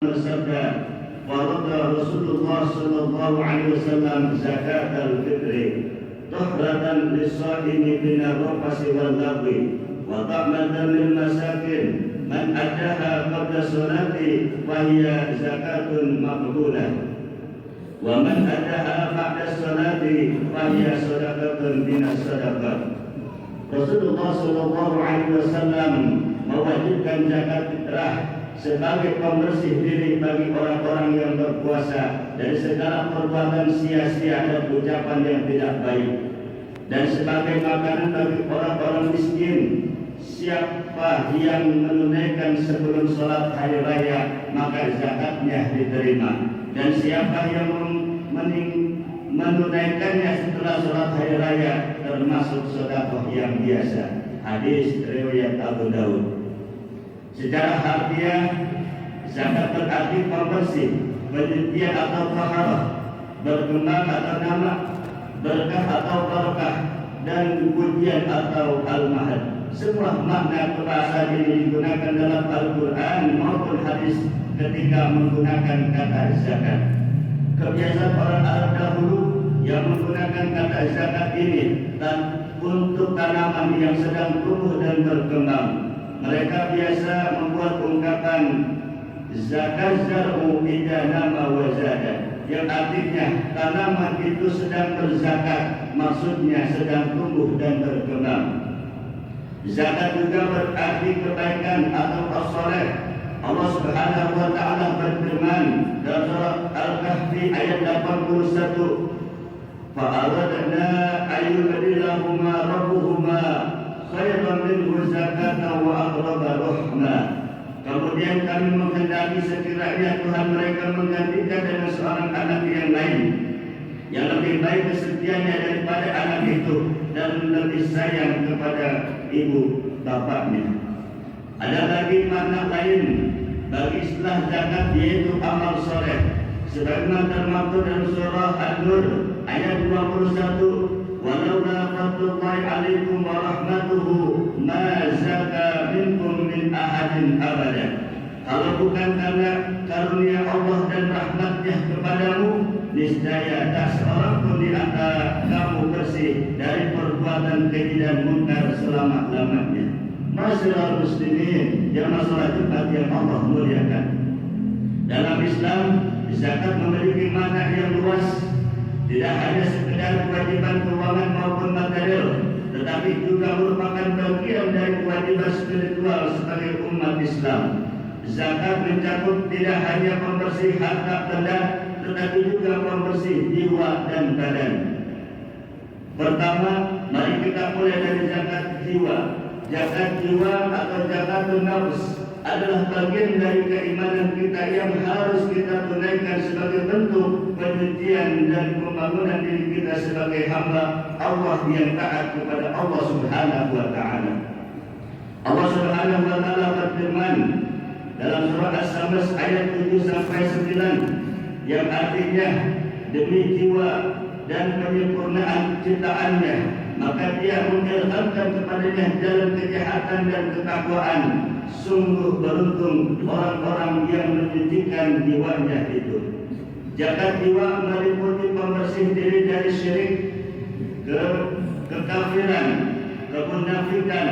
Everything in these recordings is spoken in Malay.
bersabda, "Farada Rasulullah sallallahu alaihi wasallam zakat al-fitri tuhratan lis-shaimi min ar-rafasi wal lagwi wa ta'matan lil masakin man addaha qabla salati fa hiya zakatun maqbulah wa man addaha ba'da salati fa hiya sadaqatun min as-sadaqah." Rasulullah sallallahu alaihi wasallam mewajibkan zakat fitrah sebagai pembersih diri bagi orang-orang yang berpuasa dari segala perbuatan sia-sia dan ucapan yang tidak baik, dan sebagai makanan bagi orang-orang miskin. Siapa yang menunaikan sebelum sholat hari raya, maka zakatnya diterima, dan siapa yang menunaikannya setelah sholat hari raya termasuk sedekah yang biasa. Hadis riwayat Abu Daud. Secara harfiah, zakat berarti pembersih, penyucian atau taharah, berkembang atau nama, berkah atau barakah, dan pujian atau al-mahad. Semua makna perasaan ini digunakan dalam Al-Quran maupun hadis ketika menggunakan kata zakat. Kebiasaan orang Arab dahulu yang menggunakan kata zakat ini untuk tanaman yang sedang tumbuh dan berkembang. Mereka biasa membuat ungkapan zakat zar'u idza nama wa zada, yang artinya tanaman itu sedang berzakat, maksudnya sedang tumbuh dan berkembang. Zakat juga berarti kebaikan atau as-saleh. Allah Subhanahu wa taala berfirman dalam surat Al-Kahfi ayat 81, "Fa'aradna ayyubdilahuma rabbuhuma khairan minhu zakatan wa aqraba rahma." Kemudian kami menghendaki sekiranya Tuhan mereka menggantikan dengan seorang anak yang lain yang lebih baik kesetiaannya daripada anak itu dan lebih sayang kepada ibu bapaknya. Ada lagi makna lain bagi istilah zakat, yaitu amal soleh, sebagaimana termaktub dalam surah An-Nur ayat 21, "Walaula fadlullahi 'alaikum wa rahmatuhu ma zaka minkum min ahadin abada." Kalau bukan karena karunia Allah dan rahmatnya kepadamu, niscaya tak seorang pun di antara kamu bersih dari perbuatan keji dan munkar selama-lamanya. Masyaallah muslimin yang masalah Jumat yang Allah muliakan. Dalam Islam, zakat memiliki makna yang luas. Tidak hanya sekedar kewajiban keuangan maupun material, tetapi juga merupakan bagian dari kewajiban spiritual sebagai umat Islam. Zakat mencakup tidak hanya pembersih harta benda, tetapi juga pembersih jiwa dan badan. Pertama, mari kita mulai dari zakat jiwa. Zakat jiwa atau zakatun nafs adalah bagian dari keimanan kita yang harus kita tunaikan sebagai bentuk penyucian dan pembangunan diri kita sebagai hamba Allah yang taat kepada Allah Subhanahu wa taala. Allah Subhanahu wa taala berfirman dalam surah As-Samс ayat 7 sampai 9 yang artinya, "Demi jiwa dan penyempurnaan ciptaannya, maka dia mengilhamkan kepadanya jalan kejahatan dan ketakwaan. Sungguh beruntung orang-orang yang menyucikan jiwanya itu." Zakat jiwa meliputi pembersih diri dari syirik, kekafiran, kemunafikan,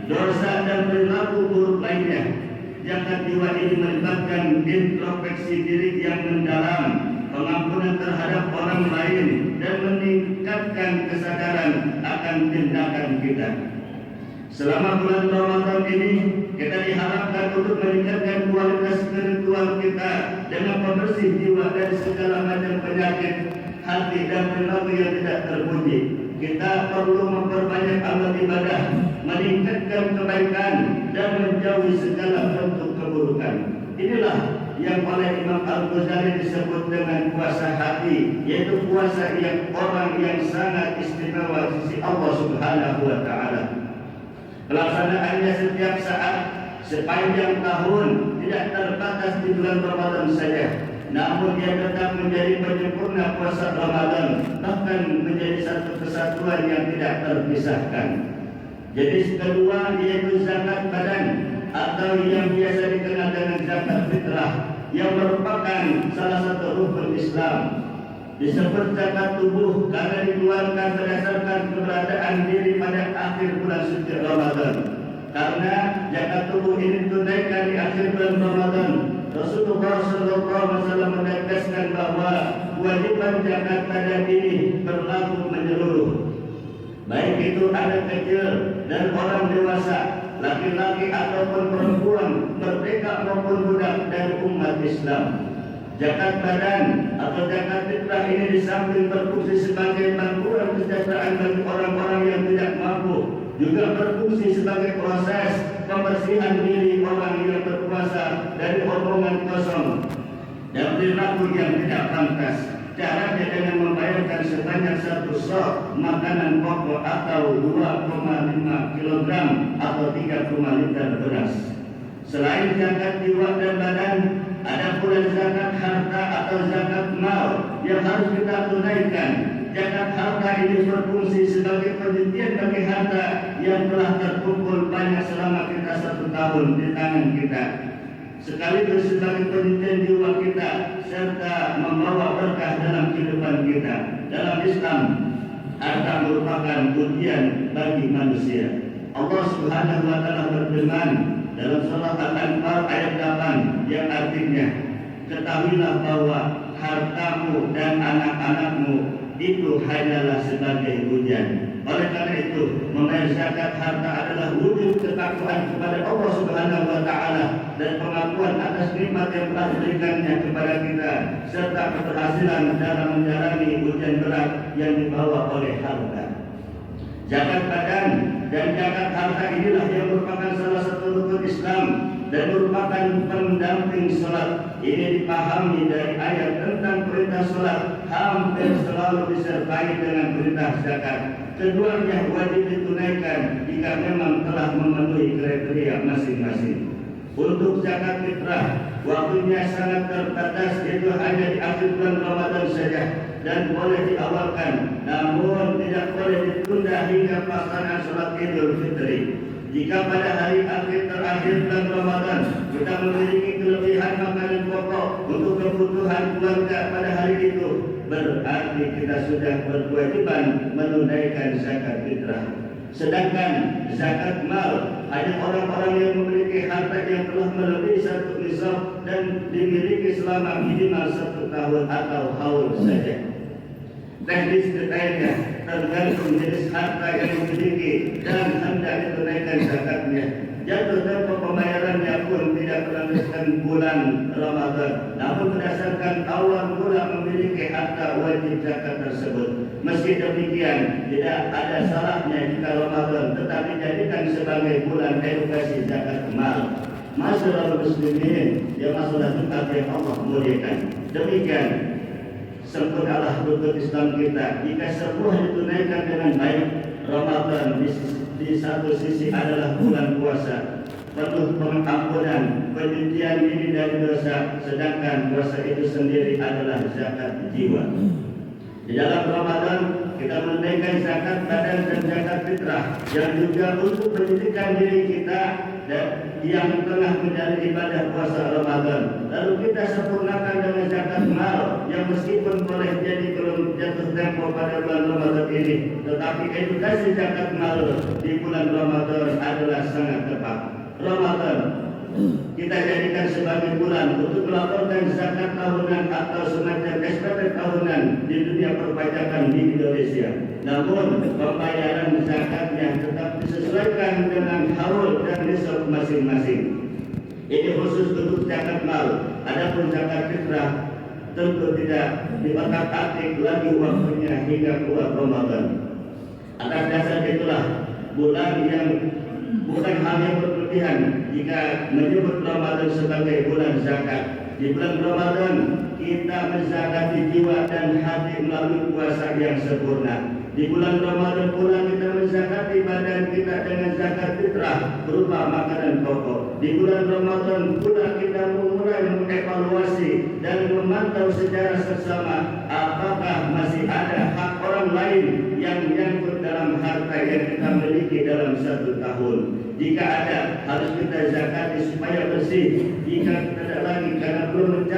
dosa dan perilaku buruk lainnya. Zakat jiwa ini melibatkan introspeksi diri yang mendalam, pengampunan terhadap orang lain, dan meningkatkan kesadaran akan tindakan kita. Selama bulan Ramadan ini, kita diharapkan untuk meningkatkan kualitas spiritual kita dengan membersih jiwa dari segala macam penyakit hati dan perilaku yang tidak terpuji. Kita perlu memperbanyak amal ibadah, meningkatkan kebaikan, dan menjauhi segala bentuk keburukan. Inilah yang oleh Imam Al-Ghazali disebut dengan puasa hati, yaitu puasa yang orang yang sangat istimewa di sisi Allah Subhanahu wa taala. Pelaksanaannya setiap saat sepanjang tahun, tidak terbatas di bulan Ramadan saja, namun dia tetap menjadi penyempurna puasa Ramadan, bahkan menjadi satu kesatuan yang tidak terpisahkan. Jadi kedua, yaitu zakat badan atau yang biasa dikenal dengan zakat fitrah. yang merupakan salah satu rukun Islam. Disebut zakat tubuh karena dikeluarkan berdasarkan keberadaan diri pada akhir bulan suci Ramadan. Karena zakat tubuh ini ditunaikan di akhir bulan Ramadan, Rasulullah SAW menegaskan bahwa kewajiban zakat pada diri berlaku menyeluruh, baik itu anak kecil dan orang dewasa, laki-laki ataupun perempuan, merdeka maupun budak dari umat Islam. Zakat badan atau zakat fitrah ini di samping berfungsi sebagai bantuan kesejahteraan bagi orang-orang yang tidak mampu, juga berfungsi sebagai proses pembersihan diri orang yang berpuasa dari omongan kosong dan perilaku yang tidak pantas. Caranya dengan membayarkan sebanyak 1 sok makanan pokok atau 2,5 kg atau 3 liter beras. Selain zakat jiwa dan badan, ada pula zakat harta atau zakat mal yang harus kita tunaikan. Zakat harta ini berfungsi sebagai pencucian bagi harta yang telah terkumpul banyak selama kita 1 tahun di tangan kita, sekaligus sebagai pencucian jiwa kita serta membawa berkah dalam kehidupan kita. Dalam Islam, harta merupakan ujian bagi manusia. Allah Subhanahu wa taala berfirman dalam surat Al-Anfal ayat 8 yang artinya, ketahuilah bahwa hartamu dan anak-anakmu itu hanyalah sebagai ujian. Oleh karena itu, membayar zakat harta adalah wujud ketakwaan kepada Allah Subhanahu wa taala dan pengakuan atas nikmat yang telah diberikannya kepada kita serta keberhasilan dalam menjalani ujian berat yang dibawa oleh harta. Zakat badan dan zakat harta inilah yang merupakan salah satu rukun Islam dan merupakan pendamping sholat. Ini dipahami dari ayat tentang perintah sholat hampir selalu disertai dengan perintah zakat. Keduanya wajib ditunaikan jika memang telah memenuhi kriteria masing-masing. Untuk zakat fitrah, waktunya sangat terbatas, yaitu hanya di akhir bulan Ramadan saja dan boleh diawalkan, namun tidak boleh ditunda hingga pelaksanaan sholat Idul Fitri. Jika pada hari akhir terakhir bulan Ramadan kita memiliki kelebihan makanan pokok untuk kebutuhan keluarga pada hari itu, berarti kita sudah berkewajiban menunaikan zakat fitrah. Sedangkan zakat mal hanya orang-orang yang memiliki harta yang telah melebihi 1 nisab dan dimiliki selama minimal 1 tahun atau haul saja. Teknis detailnya tergantung jenis harta yang dimiliki dan hendak ditunaikan zakatnya. Jatuh tempo pembayarannya pun tidak berlandaskan bulan Ramadan, namun berdasarkan awal mula memiliki harta wajib zakat tersebut. Meski demikian, tidak ada salahnya jika Ramadan tetap dijadikan sebagai bulan edukasi zakat mal. Masyarakat muslimin yang masalah Jumat yang Allah muliakan. Demikian sempurnalah rukun Islam kita. Jika semua ditunaikan dengan baik, Ramadan di satu sisi adalah bulan puasa, penuh pengampunan, pencucian diri dari dosa, sedangkan puasa itu sendiri adalah zakat jiwa. Di dalam Ramadan kita menunaikan zakat badan dan zakat fitrah yang juga untuk pendidikan diri kita dan yang tengah menjalani ibadah puasa Ramadan. Lalu kita sempurnakan dengan zakat mal yang meskipun boleh jadi belum jatuh tempo pada bulan Ramadan ini, tetapi edukasi zakat mal di bulan Ramadan adalah sangat tepat. Ramadan kita jadikan sebagai bulan untuk melaporkan zakat tahunan atau semacam SPT tahunan di dunia perpajakan di Indonesia. Namun pembayaran zakatnya tetap disesuaikan dengan haul dan nisab masing-masing. Ini khusus untuk zakat mal. Adapun zakat fitrah tentu tidak diotak-atik lagi waktunya hingga keluar Ramadan. Atas dasar itulah bulan yang bukan hal yang berlebihan jika menyebut Ramadan sebagai bulan zakat. Di bulan Ramadan kita menzakati jiwa dan hati melalui puasa yang sempurna. Di bulan Ramadan pula kita menzakati badan kita dengan zakat fitrah berupa makanan pokok. Di bulan Ramadan pula kita mulai mengevaluasi dan memantau secara seksama apakah masih ada hak orang lain yang menyangkut dalam harta yang kita miliki dalam 1 tahun. Jika ada, harus kita zakati supaya bersih. Jika tidak lagi karena belum mencapai